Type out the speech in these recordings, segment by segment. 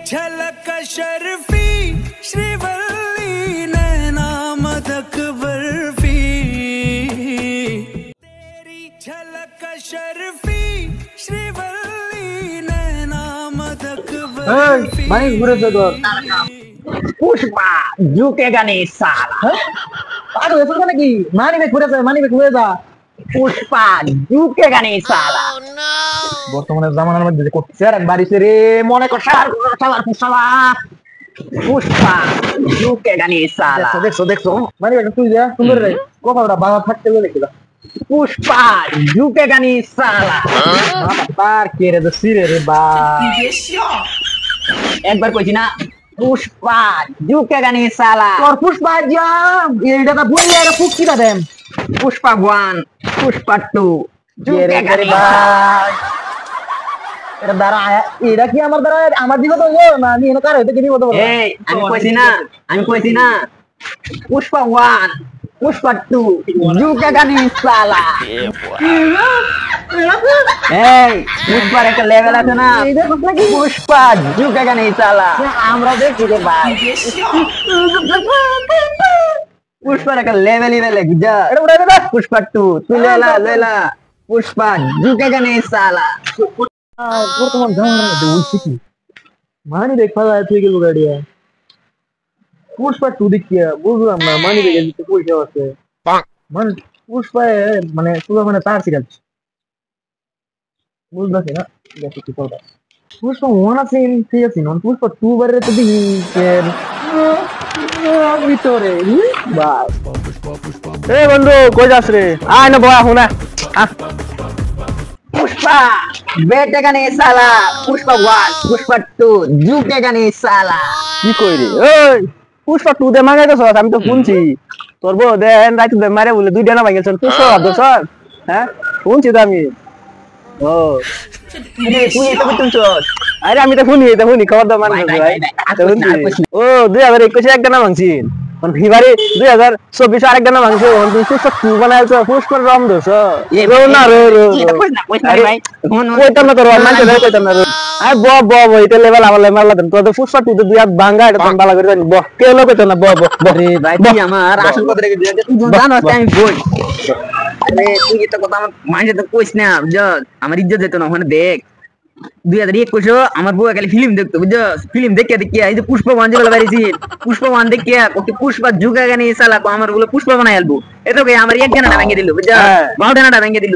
झलक शर्फी श्रीवल्ली नैना मदक बर्फी तेरी झलक शर्फी श्रीवल्ली नैना मदक बर्फी मानिक घुरे तो पुष्पा झुकेगा नहीं साला पागल है तो नाকি मानिक घुरे जा पुष्पा झुकेगा नहीं साला বর্তমানে জামানার মধ্যে করতেছে আর বাড়িতে রে মনে কর সালার পুষ্পা পুষ্পা झुकेगा नहीं साला দেখছো মানিক একটা তুই যা সুন্দর রে কথাটা বাবা থাকতে বলে কিলা पुष्पा झुकेगा नहीं साला তার কে রে সিরে রে বা একবার কইছি না पुष्पा झुकेगा नहीं साला তোর পুষ্পা জাম এইটা তো বইলে এর ফুকি দা দেম पुष्पा 1 पुष्पा 2 झुकेगा রে नहीं ভাই এর দ্বারা এরা কি আমার দ্বারা আমার দিকে তো না আমি এনে কার হইতে কি বলতে বল এই আমি কইছি না पुष्पा 1 पुष्पा 2 झुकेगा नहीं साला এই পুষ্পার একটা লেভেল আছে না পুষ্পা झुकेगा नहीं साला আমরা দেখি রে ভাই पुष्पार একটা লেভেলই বেলেগ যা এটা উড়াই দে पुष्पा 2 তুই লেলা पुष्पा झुकेगा नहीं साला বর্তমান জামানার মধ্যে উঠছে কি মানি দেখ ফেলা তুই গেল গাড়িয়া পুষ্পা টু দেখিয়া বুঝলাম না মানি দেখে দিতে পয়সা আছে মানে পুষ্পা মানে পুরো মানে তার সিরাজ বুঝলাম না দেখি কি কথা পুষ্পা ওয়ান আছে ঠিক আছে নন পুষ্পা টু বারে তো দেখি ভিতরে বাস এ বন্ধু কই যাস রে আয় না বয়া হুনা पुष्पा बैठेगा नहीं साला पुष्पा 1 पुष्पा 2 झुकेगा नहीं साला কি কই রে ওই পুষ্পা টু দে মাগে তো আমি তো শুনছি তোর বউ দেন রাইতে দে মারে বলে দুইটা না ভাঙেছ পুষ্পা ভাবছো স্যার হ্যাঁ শুনছি তো আমি ও তুই এটা করতেছ আরে আমি তো শুনি খবর দাও মানুষ ভাই ও 2021 একটা না ভাঙছি কোন ফেব্রুয়ারি 2024 আরেকটা না ভাঙছো তুই পুষ্পা টু বানাইছো পুষ্পা রম দোস রো না রো এটা কইছ না ভাই কইতাম না তোর মানতে ধরে কইতাম না আরে ব এটা লেভেল আমার মারলা দেন তোর পুষ্পা টু তো দুই হাত ভাঙা এটা তুমি ভালো করে জানি ব কে লোক কইতাম না ব আরে ভাই তুই আমার আসল কথা রেখে দিও তুই জানো আমি বই আরে তুই এটা কথা আমার মাইন্ডে তো কইছ না বুঝছ আমার ইজ্জত যেত না ওখানে দেখ 2021 আমার বউ খালি ফিল্ম দেখতো বুঝছ ফিল্ম দেখে এই যে পুষ্পা 1 যেগুলো বাইরেছি পুষ্পা 1 দেখে ওকে পুষ্পা ঝুকেগা नहीं साला को আমার বলে পুষ্পা বানাই আলবো এতো কে আমার এক গানাটা ভেঙে দিল বুঝছ বাউডানাটা ভেঙে দিল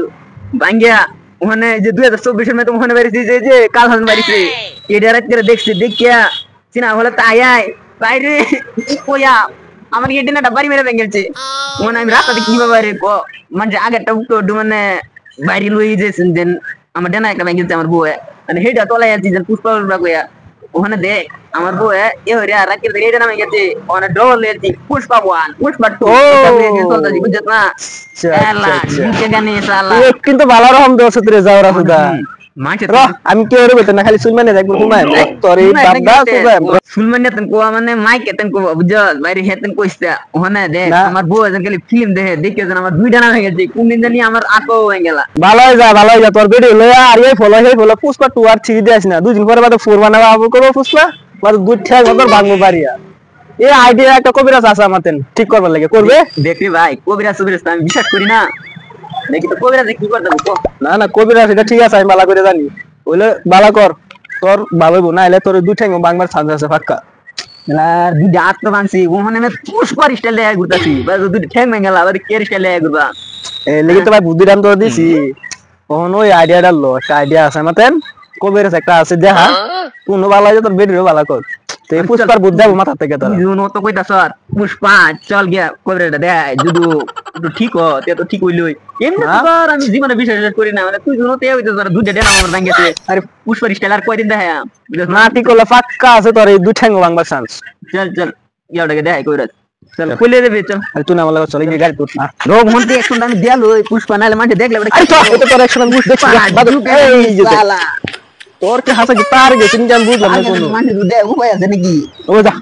ভাঙ্গিয়া ওখানে যে 2024 এর মধ্যে ওখানে বাইরেছি যে কাল হাসান বাইরেছে এটা রাতে দেখছি দেখিয়া চিনা হলো তাই বাইরে কোয়া আমার এডিনাটা বাড়ি মেরে ভেঙেছে ওখানে আমি রাস্তাতে কিভাবে বাইরে মানে আগেরটা উঠো মানে বাইরে লই যেছেন দেন আমার ডানা একটা ভেঙেছে আমার বউ মানে হেডা তলায় আছে যে পুষ্পা কইয়া ওখানে দেখ আমার বউ এ হরে রাতে হেডা নামে গেছে ওখানে ডবল লেছি পুষ্পা 1 পুষ্পা 2 চলতাছি বুঝছ না এলা ঝুকেগা नहीं साला কিন্তু ভালো রকম দোষত্রে যাওয়ার আছে আমি কি ওরে বলতে না খালি সুলমানে দেখব তোমায় তোরে বাবা সুলমানে তন কো মানে মাইকে তন কো বুঝছ বাইরে হেতন কইছা ওখানে দেখ আমার বউ এজন খালি ফিল্ম দেখে যেন আমার দুইটা না হয়ে গেছে কোন দিন জানি আমার আকো হয়ে গেল ভালো হয়ে যা তোর ভিডিও লয়া আর এই ফলো পুষ্পা 2 আর 3 দিস না দুই দিন পরে বাদ 4 বানাবা করব পুষ্পা বাদ দুই ঠ্যাক মত ভাঙবো পারিয়া এই আইডিয়া একটা কবিরাজ আছে আমাতেন ঠিক করবার লাগে করবে দেখবি ভাই কবিরাজ আমি বিশ্বাস করি না দেখি তো কবিরাজ কি করতে হবে না কবিরাজ এটা ঠিক আছে আমি ভালো করে জানি বলে ভালো কর তোর ভালো হইব না এলে তোর দুই ঠ্যাং ভাঙবার চান্স আছে পাক্কা আর দুই হাত তো ভাঙছি ওখানে আমি পুষ্পা স্টাইল লেগে ঘুরতাছি বাস দুই ঠ্যাং ভাঙাল আবার কেয়ার স্টাইল লেগে ঘুরবা এই লাগি তো ভাই বুদ্ধি দাম তো দিছি কোন ওই আইডিয়াটা লো একটা আইডিয়া আছে আমাতেন কবিরাজ একটা আছে দেখা কোন ভালো হইছে তোর বেডিরও ভালো কর তে পুষ্পার বুদ্ধি মাথা থেকে তোর জুনো তো কইতা স্যার পুষ্পা চল গিয়া কবিরাজটা দেয় যদি একটু ঠিক হ তে তো ঠিক হইলই এমনি তো স্যার আমি জীবনে বিশ্বাস করি না মানে তুই জুনো তে হইতো স্যার দুইটা ডেনা আমার ভাঙেছে আরে পুষ্পা স্টাইল আর কয়দিন দেখা না ঠিক হলে পাক্কা আছে তোর এই দুই ঠ্যাং ভাঙবার চান্স চল ইয়াটাকে দেয় কবিরাজ চল কইলে দেবে চল আর তুই না বলে চল গিয়ে গাড়ি তুল রোগ মন্তে একটু আমি দেয়াল ওই পুষ্পা নালে মাঠে দেখলে আরে তো এটা তোর একশন বুঝ দেখছি এই যে তোর কি হাসা কি পার গেছিস জান বুঝলাম না কোন মাঠে দেখ উপায় আছে নাকি ও যা